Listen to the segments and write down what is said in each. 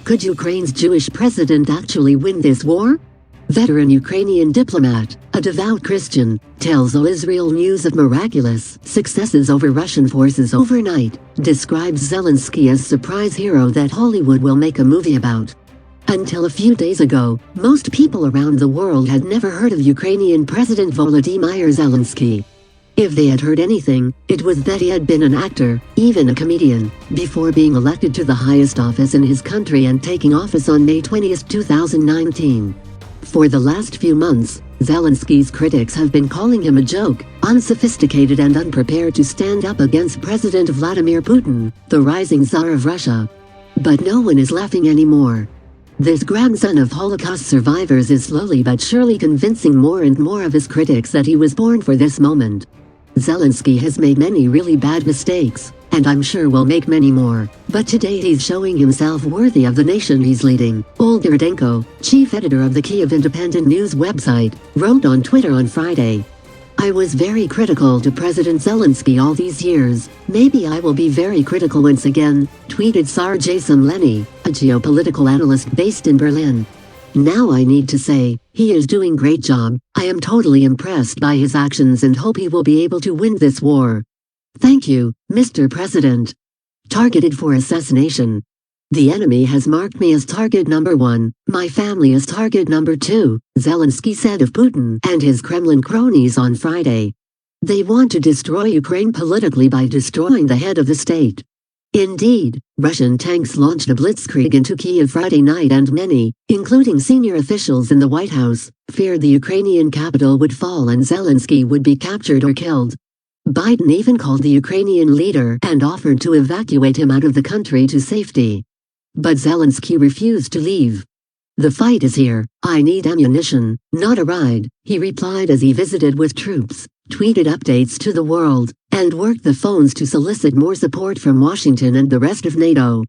Could Ukraine's Jewish president actually win this war? Veteran Ukrainian diplomat, a devout Christian, tells All Israel News of miraculous successes over Russian forces overnight, describes Zelensky as surprise hero that Hollywood will make a movie about. Until a few days ago, most people around the world had never heard of Ukrainian President Volodymyr Zelensky. If they had heard anything, it was that he had been an actor, even a comedian, before being elected to the highest office in his country and taking office on May 20, 2019. For the last few months, Zelensky's critics have been calling him a joke, unsophisticated and unprepared to stand up against President Vladimir Putin, the rising Tsar of Russia. But no one is laughing anymore. This grandson of Holocaust survivors is slowly but surely convincing more and more of his critics that he was born for this moment. Zelensky has made many really bad mistakes, and I'm sure will make many more, but today he's showing himself worthy of the nation he's leading. Olga Rudenko, chief editor of the Kyiv Independent News website, wrote on Twitter on Friday, "I was very critical to President Zelensky all these years. Maybe I will be very critical once again," tweeted Sergei Semleny, a geopolitical analyst based in Berlin. "Now I need to say, he is doing great job. I am totally impressed by his actions and hope he will be able to win this war. Thank you, Mr. President." Targeted for assassination. "The enemy has marked me as target number 1, my family as target number 2, Zelensky said of Putin and his Kremlin cronies on Friday. They want to destroy Ukraine politically by destroying the head of the state. Indeed, Russian tanks launched a blitzkrieg into Kyiv Friday night and many, including senior officials in the White House, feared the Ukrainian capital would fall and Zelensky would be captured or killed. Biden even called the Ukrainian leader and offered to evacuate him out of the country to safety. But Zelensky refused to leave. "The fight is here, I need ammunition, not a ride," he replied as he visited with troops, tweeted updates to the world, and worked the phones to solicit more support from Washington and the rest of NATO.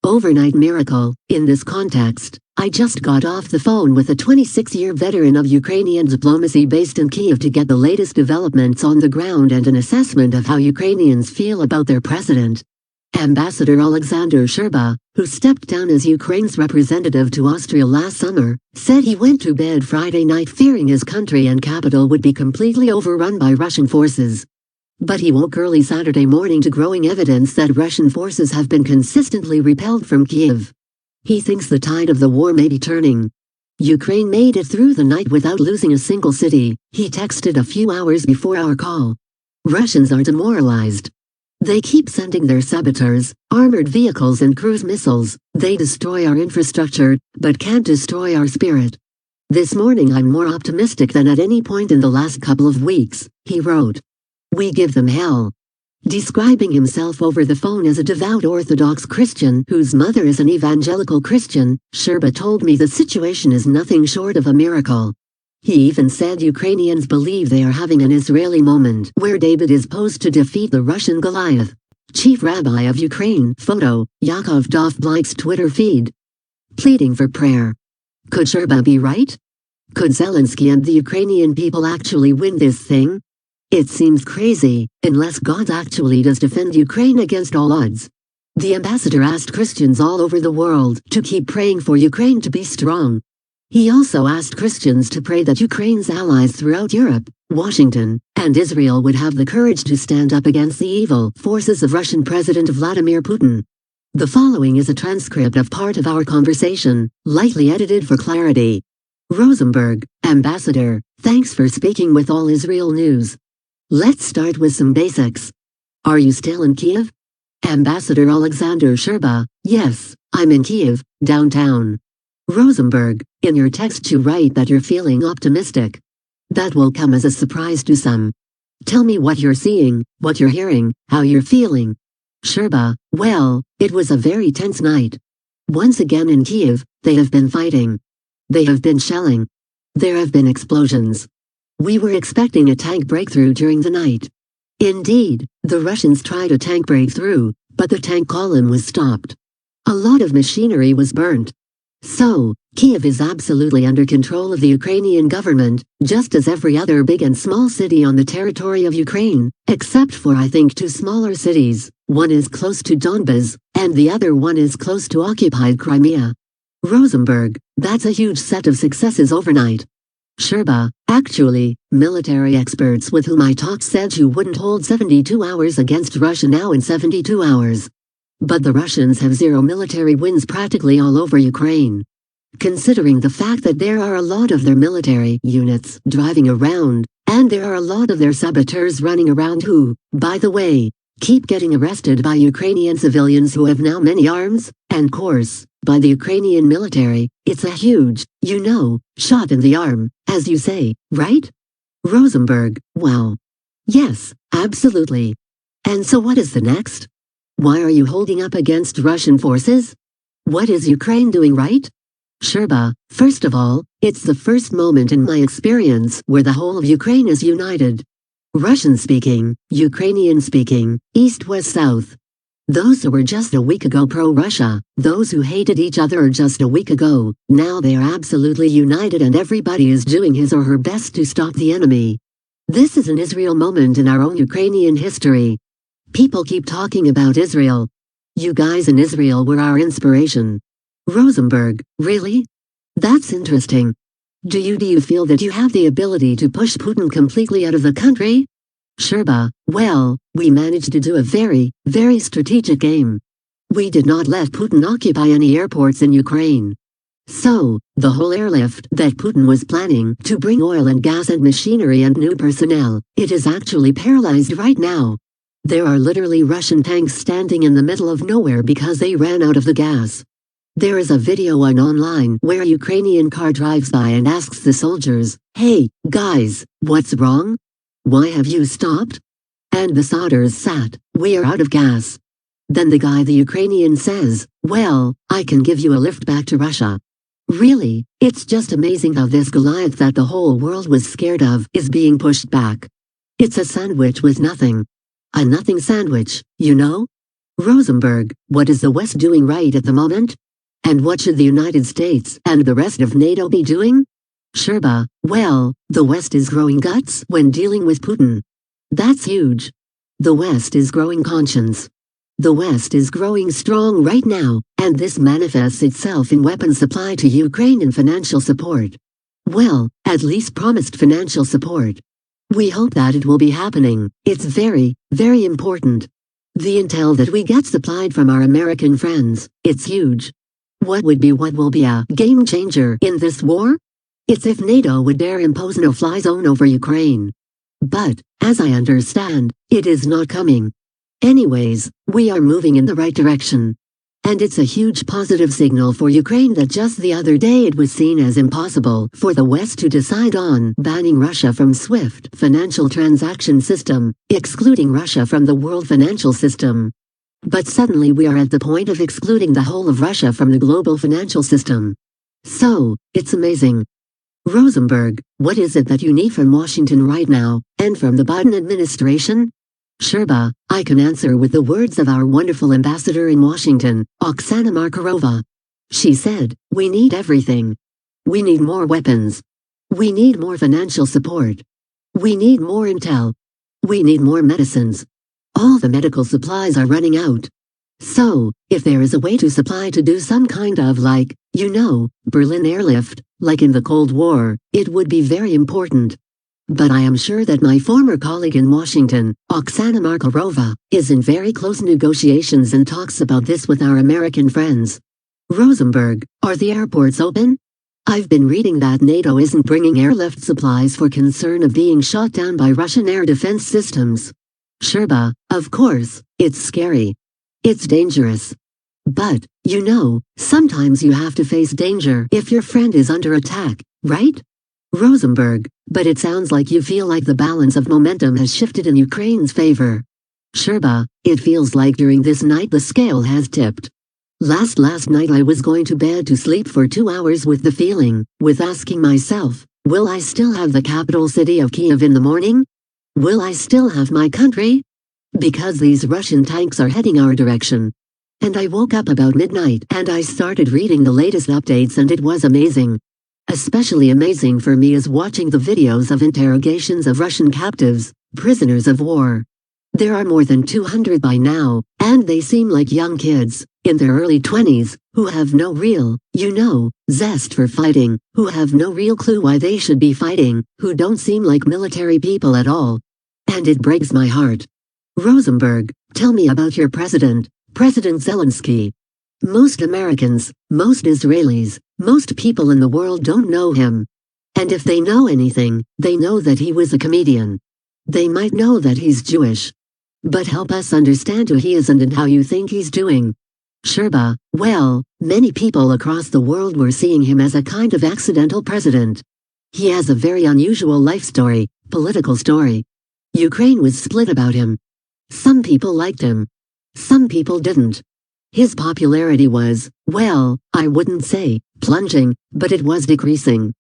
Overnight miracle. In this context, I just got off the phone with a 26-year veteran of Ukrainian diplomacy based in Kyiv to get the latest developments on the ground and an assessment of how Ukrainians feel about their president. Ambassador Alexander Sherba, who stepped down as Ukraine's representative to Austria last summer, said he went to bed Friday night fearing his country and capital would be completely overrun by Russian forces. But he woke early Saturday morning to growing evidence that Russian forces have been consistently repelled from Kyiv. He thinks the tide of the war may be turning. "Ukraine made it through the night without losing a single city," he texted a few hours before our call. "Russians are demoralized. They keep sending their saboteurs, armored vehicles and cruise missiles. They destroy our infrastructure, but can't destroy our spirit. This morning I'm more optimistic than at any point in the last couple of weeks," he wrote. "We give them hell." Describing himself over the phone as a devout Orthodox Christian whose mother is an evangelical Christian, Sherba told me the situation is nothing short of a miracle. He even said Ukrainians believe they are having an Israeli moment where David is posed to defeat the Russian Goliath. Chief Rabbi of Ukraine, photo, Yaakov Dovblik's Twitter feed. Pleading for prayer. Could Sherba be right? Could Zelensky and the Ukrainian people actually win this thing? It seems crazy, unless God actually does defend Ukraine against all odds. The ambassador asked Christians all over the world to keep praying for Ukraine to be strong. He also asked Christians to pray that Ukraine's allies throughout Europe, Washington, and Israel would have the courage to stand up against the evil forces of Russian President Vladimir Putin. The following is a transcript of part of our conversation, lightly edited for clarity. Rosenberg, Ambassador, thanks for speaking with All Israel News. Let's start with some basics. Are you still in Kyiv? Ambassador Alexander Sherba, yes, I'm in Kyiv, downtown. Rosenberg, in your text you write that you're feeling optimistic. That will come as a surprise to some. Tell me what you're seeing, what you're hearing, how you're feeling. Sherba, well, it was a very tense night. Once again in Kyiv, they have been fighting. They have been shelling. There have been explosions. We were expecting a tank breakthrough during the night. Indeed, the Russians tried a tank breakthrough, but the tank column was stopped. A lot of machinery was burnt. So, Kiev is absolutely under control of the Ukrainian government, just as every other big and small city on the territory of Ukraine, except for I think two smaller cities. One is close to Donbas, and the other one is close to occupied Crimea. Rosenberg, that's a huge set of successes overnight. Sherba, actually, military experts with whom I talked said you wouldn't hold 72 hours against Russia now in 72 hours. But the Russians have zero military wins practically all over Ukraine. Considering the fact that there are a lot of their military units driving around, and there are a lot of their saboteurs running around who, by the way, keep getting arrested by Ukrainian civilians who have now many arms, and course, by the Ukrainian military, it's a huge, shot in the arm, as you say, right? Rosenberg, wow. Yes, absolutely. And so what is the next? Why are you holding up against Russian forces? What is Ukraine doing right? Sherba, first of all, it's the first moment in my experience where the whole of Ukraine is united. Russian-speaking, Ukrainian-speaking, East, West, South. Those who were just a week ago pro-Russia, those who hated each other just a week ago, now they are absolutely united and everybody is doing his or her best to stop the enemy. This is an Israel moment in our own Ukrainian history. People keep talking about Israel. You guys in Israel were our inspiration. Rosenberg, really? That's interesting. Do you feel that you have the ability to push Putin completely out of the country? Sherba, well, we managed to do a very, very strategic game. We did not let Putin occupy any airports in Ukraine. So, the whole airlift that Putin was planning to bring oil and gas and machinery and new personnel, it is actually paralyzed right now. There are literally Russian tanks standing in the middle of nowhere because they ran out of the gas. There is a video online where a Ukrainian car drives by and asks the soldiers, "Hey, guys, what's wrong? Why have you stopped?" And the soldiers sat, "We are out of gas." Then the Ukrainian says, "Well, I can give you a lift back to Russia." Really, it's just amazing how this Goliath that the whole world was scared of is being pushed back. It's a sandwich with nothing. A nothing sandwich, Rosenberg, what is the West doing right at the moment? And what should the United States and the rest of NATO be doing? Sherba, well, the West is growing guts when dealing with Putin. That's huge. The West is growing conscience. The West is growing strong right now, and this manifests itself in weapons supply to Ukraine and financial support. Well, at least promised financial support. We hope that it will be happening. It's very, very important. The intel that we get supplied from our American friends, it's huge. What will be a game changer in this war? It's if NATO would dare impose no-fly zone over Ukraine. But, as I understand, it is not coming. Anyways, we are moving in the right direction. And it's a huge positive signal for Ukraine that just the other day it was seen as impossible for the West to decide on banning Russia from SWIFT financial transaction system, excluding Russia from the world financial system. But suddenly we are at the point of excluding the whole of Russia from the global financial system. So, it's amazing. Rosenberg, what is it that you need from Washington right now, and from the Biden administration? Sherba, I can answer with the words of our wonderful ambassador in Washington, Oksana Markarova. She said, we need everything. We need more weapons. We need more financial support. We need more intel. We need more medicines. All the medical supplies are running out. So, if there is a way to supply to do some kind of Berlin airlift, like in the Cold War, it would be very important. But I am sure that my former colleague in Washington, Oksana Markarova, is in very close negotiations and talks about this with our American friends. Rosenberg, are the airports open? I've been reading that NATO isn't bringing airlift supplies for concern of being shot down by Russian air defense systems. Sherba, of course, it's scary. It's dangerous. But, sometimes you have to face danger if your friend is under attack, right? Rosenberg, but it sounds like you feel like the balance of momentum has shifted in Ukraine's favor. Sherba, it feels like during this night the scale has tipped. Last night I was going to bed to sleep for 2 hours with the feeling, with asking myself, will I still have the capital city of Kiev in the morning? Will I still have my country? Because these Russian tanks are heading our direction. And I woke up about midnight and I started reading the latest updates and it was amazing. Especially amazing for me is watching the videos of interrogations of Russian captives, prisoners of war. There are more than 200 by now, and they seem like young kids, in their early 20s, who have no real, zest for fighting, who have no real clue why they should be fighting, who don't seem like military people at all. And it breaks my heart. Rosenberg, tell me about your president, President Zelensky. Most Americans, most Israelis, most people in the world don't know him. And if they know anything, they know that he was a comedian. They might know that he's Jewish. But help us understand who he is and how you think he's doing. Sherba, well, many people across the world were seeing him as a kind of accidental president. He has a very unusual life story, political story. Ukraine was split about him. Some people liked him. Some people didn't. His popularity was, well, I wouldn't say, plunging, but it was decreasing.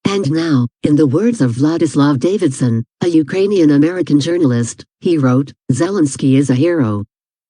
And now, in the words of Vladislav Davidson, a Ukrainian-American journalist, he wrote, Zelensky is a hero.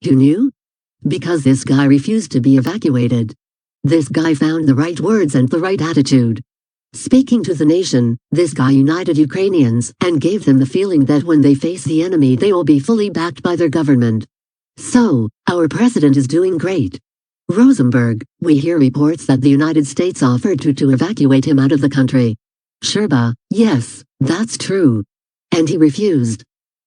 Who knew? Because this guy refused to be evacuated. This guy found the right words and the right attitude. Speaking to the nation, this guy united Ukrainians and gave them the feeling that when they face the enemy they will be fully backed by their government. So, our president is doing great. Rosenberg, we hear reports that the United States offered to evacuate him out of the country. Sherba, yes, that's true. And he refused.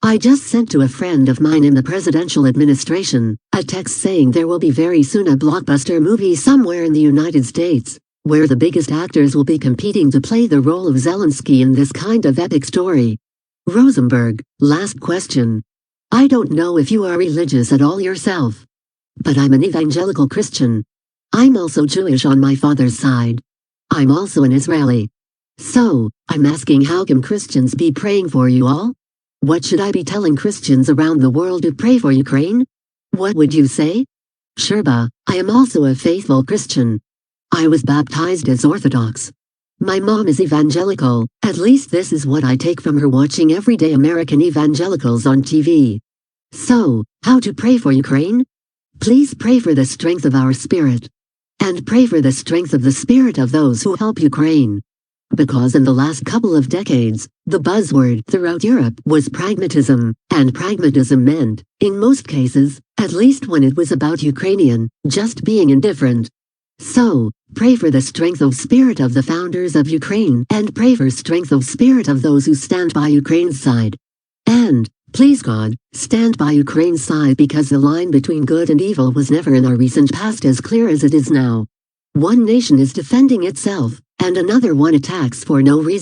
I just sent to a friend of mine in the presidential administration a text saying there will be very soon a blockbuster movie somewhere in the United States, where the biggest actors will be competing to play the role of Zelensky in this kind of epic story. Rosenberg, last question. I don't know if you are religious at all yourself. But I'm an evangelical Christian. I'm also Jewish on my father's side. I'm also an Israeli. So, I'm asking how can Christians be praying for you all? What should I be telling Christians around the world to pray for Ukraine? What would you say? Sherba, I am also a faithful Christian. I was baptized as Orthodox. My mom is evangelical, at least this is what I take from her watching everyday American evangelicals on TV. So, how to pray for Ukraine? Please pray for the strength of our spirit. And pray for the strength of the spirit of those who help Ukraine. Because in the last couple of decades, the buzzword throughout Europe was pragmatism, and pragmatism meant, in most cases, at least when it was about Ukrainian, just being indifferent. So, pray for the strength of spirit of the founders of Ukraine and pray for strength of spirit of those who stand by Ukraine's side. And, please God, stand by Ukraine's side because the line between good and evil was never in our recent past as clear as it is now. One nation is defending itself, and another one attacks for no reason.